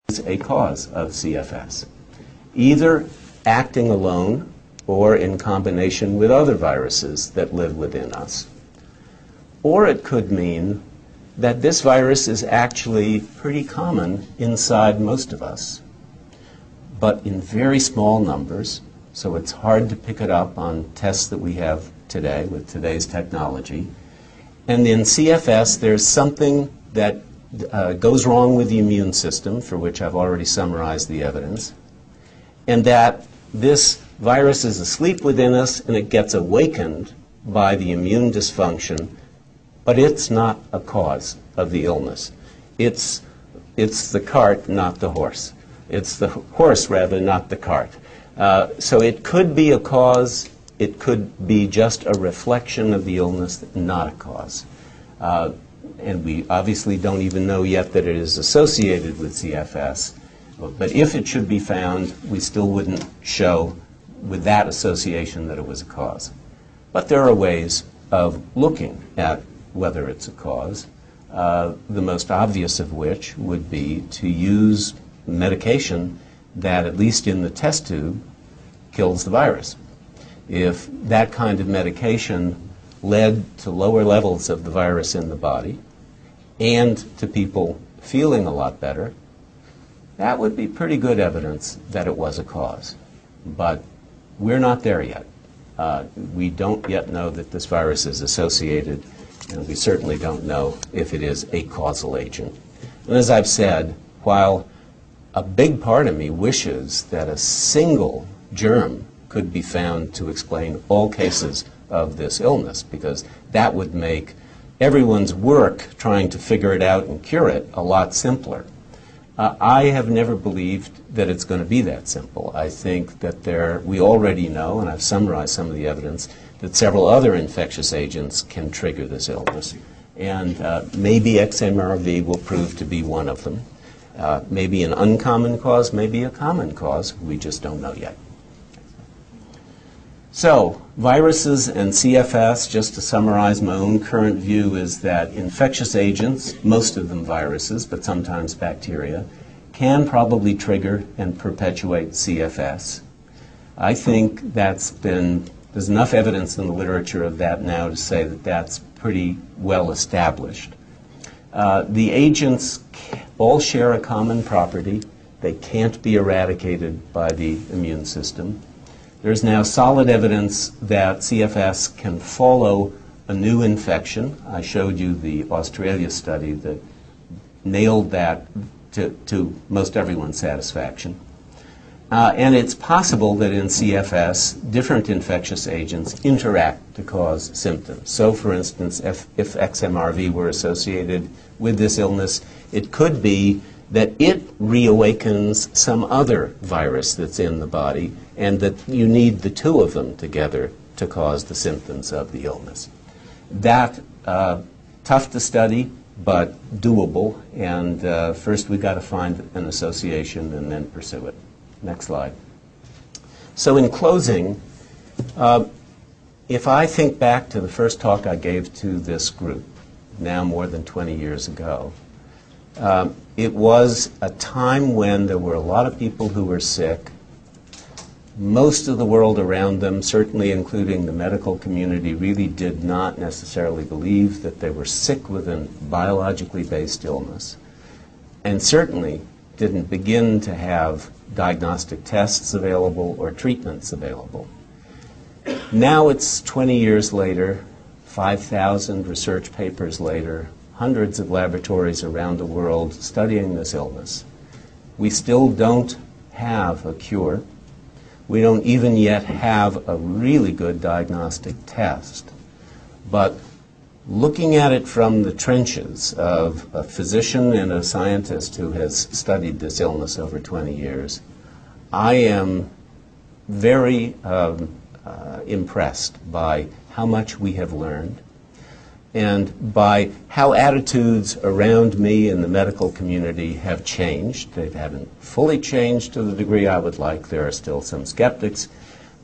is a cause of CFS, either acting alone or in combination with other viruses that live within us. Or it could mean that this virus is actually pretty common inside most of us, but in very small numbers, so it's hard to pick it up on tests that we have today with today's technology. And in CFS, there's something that goes wrong with the immune system, for which I've already summarized the evidence, and that this virus is asleep within us and it gets awakened by the immune dysfunction, but it's not a cause of the illness. It's the cart, not the horse. It's the horse, rather, not the cart. So it could be a cause. It could be just a reflection of the illness, not a cause. And we obviously don't even know yet that it is associated with CFS. But if it should be found, we still wouldn't show with that association that it was a cause. But there are ways of looking at whether it's a cause, the most obvious of which would be to use medication that, at least in the test tube, kills the virus. If that kind of medication led to lower levels of the virus in the body and to people feeling a lot better, that would be pretty good evidence that it was a cause. But we're not there yet. We don't yet know that this virus is associated, and we certainly don't know if it is a causal agent. And as I've said, while a big part of me wishes that a single germ could be found to explain all cases of this illness, because that would make everyone's work trying to figure it out and cure it a lot simpler. I have never believed that it's going to be that simple. I think that we already know, and I've summarized some of the evidence, that several other infectious agents can trigger this illness. And maybe XMRV will prove to be one of them. Maybe an uncommon cause, maybe a common cause. We just don't know yet. So, viruses and CFS, just to summarize my own current view, is that infectious agents, most of them viruses, but sometimes bacteria, can probably trigger and perpetuate CFS. I think there's enough evidence in the literature of that now to say that that's pretty well established. The agents all share a common property. They can't be eradicated by the immune system. There's now solid evidence that CFS can follow a new infection. I showed you the Australia study that nailed that to most everyone's satisfaction. And it's possible that in CFS, different infectious agents interact to cause symptoms. So, for instance, if XMRV were associated with this illness, it could be that it reawakens some other virus that's in the body, and that you need the two of them together to cause the symptoms of the illness. That, tough to study, but doable, and first we've got to find an association and then pursue it. Next slide. So in closing, if I think back to the first talk I gave to this group, now more than 20 years ago, it was a time when there were a lot of people who were sick. Most of the world around them, certainly including the medical community, really did not necessarily believe that they were sick with a biologically based illness, and certainly didn't begin to have diagnostic tests available or treatments available. Now it's 20 years later, 5,000 research papers later, hundreds of laboratories around the world studying this illness. We still don't have a cure. We don't even yet have a really good diagnostic test. But looking at it from the trenches of a physician and a scientist who has studied this illness over 20 years, I am very impressed by how much we have learned and by how attitudes around me in the medical community have changed. They haven't fully changed to the degree I would like. There are still some skeptics.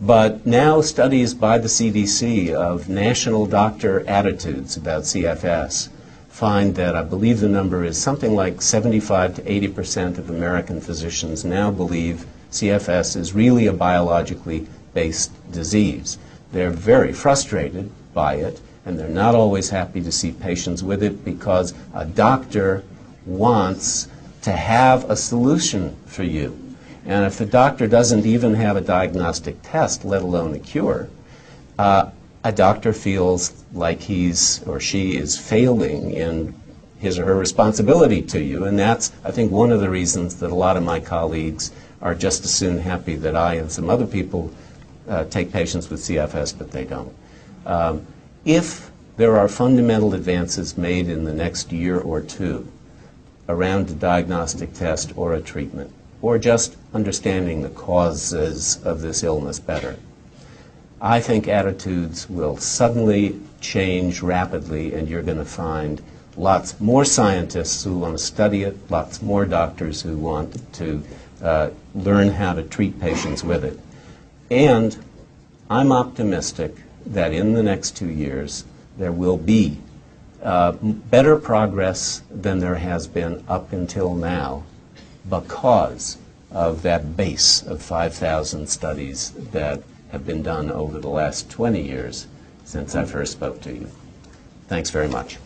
But now studies by the CDC of national doctor attitudes about CFS find that I believe the number is something like 75 to 80% of American physicians now believe CFS is really a biologically based disease. They're very frustrated by it, and they're not always happy to see patients with it because a doctor wants to have a solution for you. And if the doctor doesn't even have a diagnostic test, let alone a cure, a doctor feels like he's or she is failing in his or her responsibility to you. And that's, I think, one of the reasons that a lot of my colleagues are just as soon happy that I and some other people take patients with CFS, but they don't. If there are fundamental advances made in the next year or two around a diagnostic test or a treatment, or just understanding the causes of this illness better, I think attitudes will suddenly change rapidly, and you're going to find lots more scientists who want to study it, lots more doctors who want to learn how to treat patients with it. And I'm optimistic that in the next 2 years there will be better progress than there has been up until now because of that base of 5,000 studies that have been done over the last 20 years since I first spoke to you. Thanks very much.